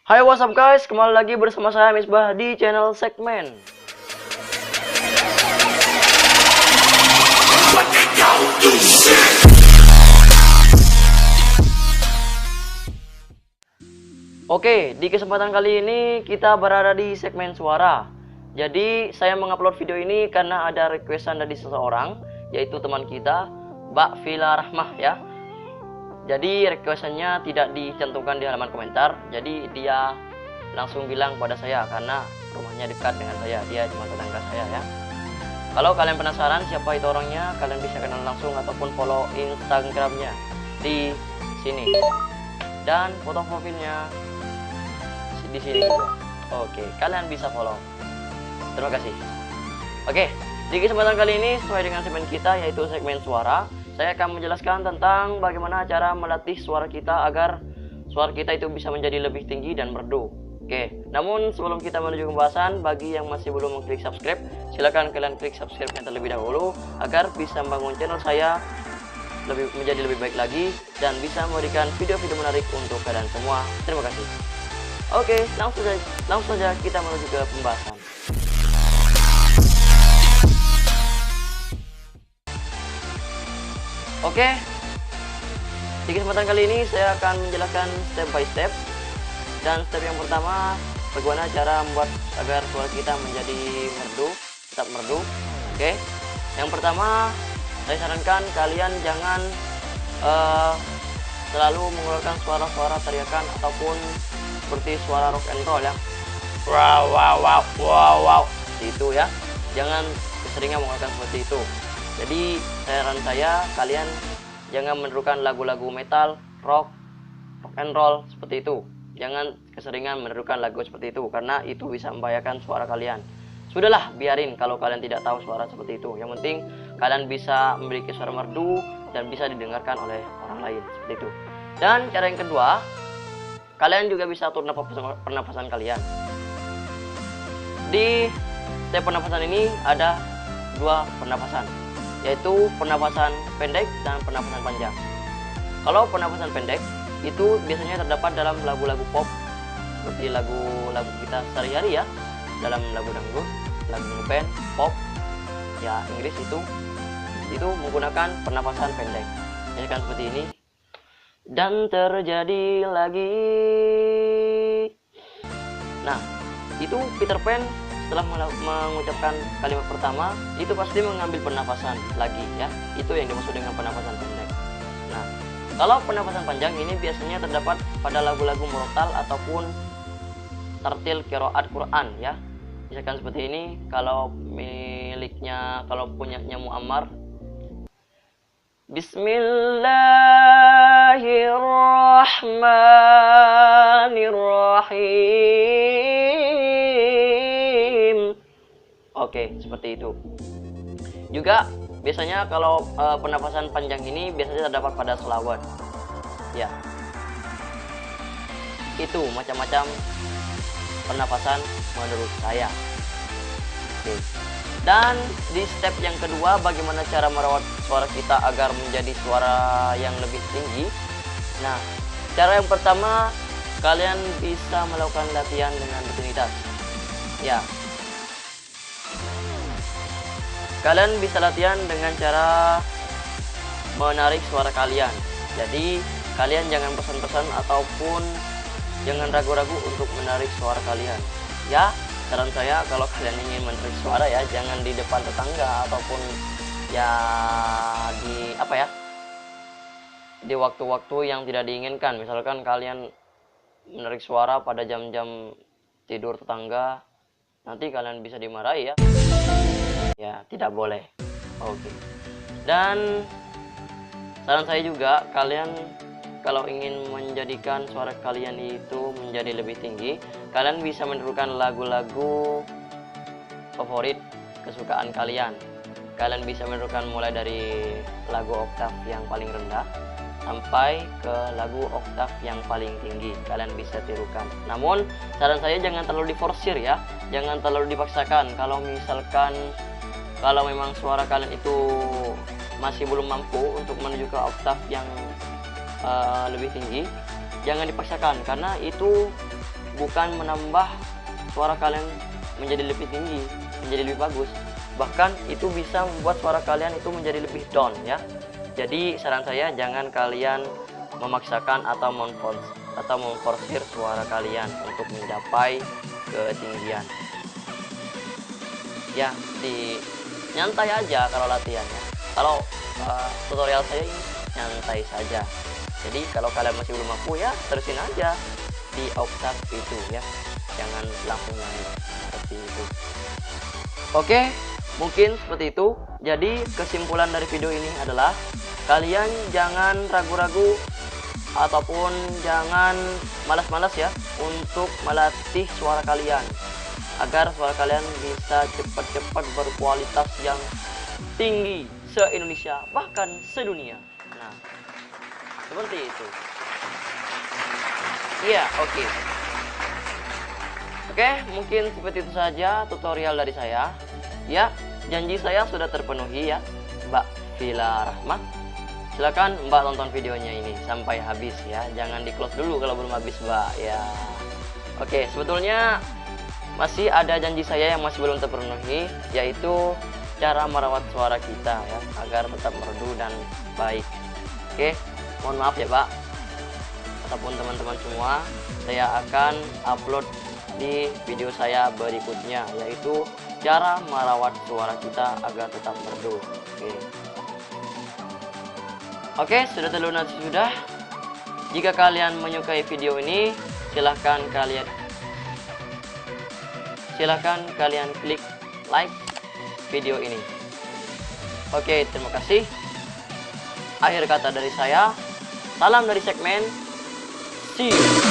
Hai, what's up guys, kembali lagi bersama saya Misbah di channel Segmen. Oke, di kesempatan kali ini kita berada di segmen suara. Jadi saya mengupload video ini karena ada requestan dari seseorang, yaitu teman kita, Mbak Vila Rahmah ya. Jadi requestannya tidak dicantumkan di halaman komentar. Jadi dia langsung bilang pada saya karena rumahnya dekat dengan saya, dia cuma tetangga saya ya. Kalau kalian penasaran siapa itu orangnya, kalian bisa kenal langsung ataupun follow Instagramnya di sini. Dan foto profilnya di sini juga. Oke, kalian bisa follow. Terima kasih. Oke, di kesempatan kali ini sesuai dengan segmen kita yaitu segmen suara. Saya akan menjelaskan tentang bagaimana cara melatih suara kita agar suara kita itu bisa menjadi lebih tinggi dan merdu. Oke, namun sebelum kita menuju pembahasan, bagi yang masih belum mengklik subscribe, silakan kalian klik subscribe-nya terlebih dahulu agar bisa membangun channel saya menjadi lebih baik lagi dan bisa memberikan video-video menarik untuk kalian semua. Terima kasih. Oke, langsung saja kita menuju ke pembahasan. Oke, di kesempatan kali ini saya akan menjelaskan step by step. Dan step yang pertama, bagaimana cara membuat agar suara kita menjadi merdu, tetap merdu. Oke, yang pertama saya sarankan kalian jangan selalu mengeluarkan suara-suara teriakan ataupun seperti suara rock and roll ya. Wow wow wow wow wow, seperti itu ya. Jangan keseringan mengeluarkan seperti itu. Jadi saran saya kalian jangan menirukan lagu-lagu metal, rock and roll seperti itu. Jangan keseringan menirukan lagu seperti itu karena itu bisa membahayakan suara kalian. Sudahlah, biarin kalau kalian tidak tahu suara seperti itu. Yang penting kalian bisa memiliki suara merdu dan bisa didengarkan oleh orang lain seperti itu. Dan cara yang kedua, kalian juga bisa atur pernapasan kalian. Di step pernapasan ini ada dua pernapasan, yaitu pernapasan pendek dan pernapasan panjang. Kalau pernapasan pendek itu biasanya terdapat dalam lagu-lagu pop seperti lagu-lagu kita sehari-hari ya, dalam lagu dangdut, lagu band, pop ya Inggris itu menggunakan pernapasan pendek. Misalkan seperti ini. Dan terjadi lagi. Nah, itu Peter Pan setelah mengucapkan kalimat pertama itu pasti mengambil pernapasan lagi ya. Itu yang dimaksud dengan pernapasan pendek. Nah, kalau pernapasan panjang ini biasanya terdapat pada lagu-lagu murotal ataupun tartil qiraat Quran ya. Misalkan seperti ini, kalau punyanya Muammar, Bismillahirrahmanirrahim. Oke, seperti itu. Juga biasanya kalau pernapasan panjang ini biasanya terdapat pada selawat ya. Itu macam-macam pernapasan menurut saya. Oke. Dan di step yang kedua, bagaimana cara merawat suara kita agar menjadi suara yang lebih tinggi. Nah, cara yang pertama, kalian bisa melakukan latihan dengan rutinitas ya. Kalian bisa latihan dengan cara menarik suara kalian. Jadi kalian jangan pesan-pesan ataupun jangan ragu-ragu untuk menarik suara kalian ya. Saran saya kalau kalian ingin menarik suara ya, jangan di depan tetangga ataupun ya di waktu-waktu yang tidak diinginkan. Misalkan kalian menarik suara pada jam-jam tidur tetangga, nanti kalian bisa dimarahi ya. Ya, tidak boleh. Oke. Dan saran saya juga, kalian kalau ingin menjadikan suara kalian itu menjadi lebih tinggi, kalian bisa menirukan lagu-lagu favorit kesukaan kalian. Kalian bisa menirukan mulai dari lagu oktav yang paling rendah sampai ke lagu oktav yang paling tinggi. Kalian bisa tirukan. Namun saran saya jangan terlalu diforsir ya, jangan terlalu dipaksakan. Kalau memang suara kalian itu masih belum mampu untuk menuju ke oktav yang lebih tinggi, jangan dipaksakan karena itu bukan menambah suara kalian menjadi lebih tinggi, menjadi lebih bagus. Bahkan itu bisa membuat suara kalian itu menjadi lebih down ya. Jadi saran saya jangan kalian memaksakan atau memforsir suara kalian untuk mencapai ketinggian. Ya, nyantai aja kalau latihannya. Kalau tutorial saya ini nyantai saja. Jadi kalau kalian masih belum mampu ya terusin aja di oktav itu ya. Jangan langsung naik seperti itu. Oke, mungkin seperti itu. Jadi kesimpulan dari video ini adalah kalian jangan ragu-ragu ataupun jangan malas-malas ya untuk melatih suara kalian agar suara kalian bisa cepat-cepat berkualitas yang tinggi se-Indonesia bahkan sedunia. Nah, seperti itu. Iya, oke. Oke, mungkin seperti itu saja tutorial dari saya. Ya, janji saya sudah terpenuhi ya, Mbak Vila Rahma. Silakan Mbak tonton videonya ini sampai habis ya. Jangan di close dulu kalau belum habis, Mbak ya. Oke, sebetulnya masih ada janji saya yang masih belum terpenuhi, yaitu cara merawat suara kita ya agar tetap merdu dan baik. Oke, mohon maaf ya Pak ataupun teman-teman semua, saya akan upload di video saya berikutnya, yaitu cara merawat suara kita agar tetap merdu. Oke, sudah terlunas sudah. Jika kalian menyukai video ini, silahkan kalian klik like video ini. Oke, terima kasih. Akhir kata dari saya, salam dari segmen. See you.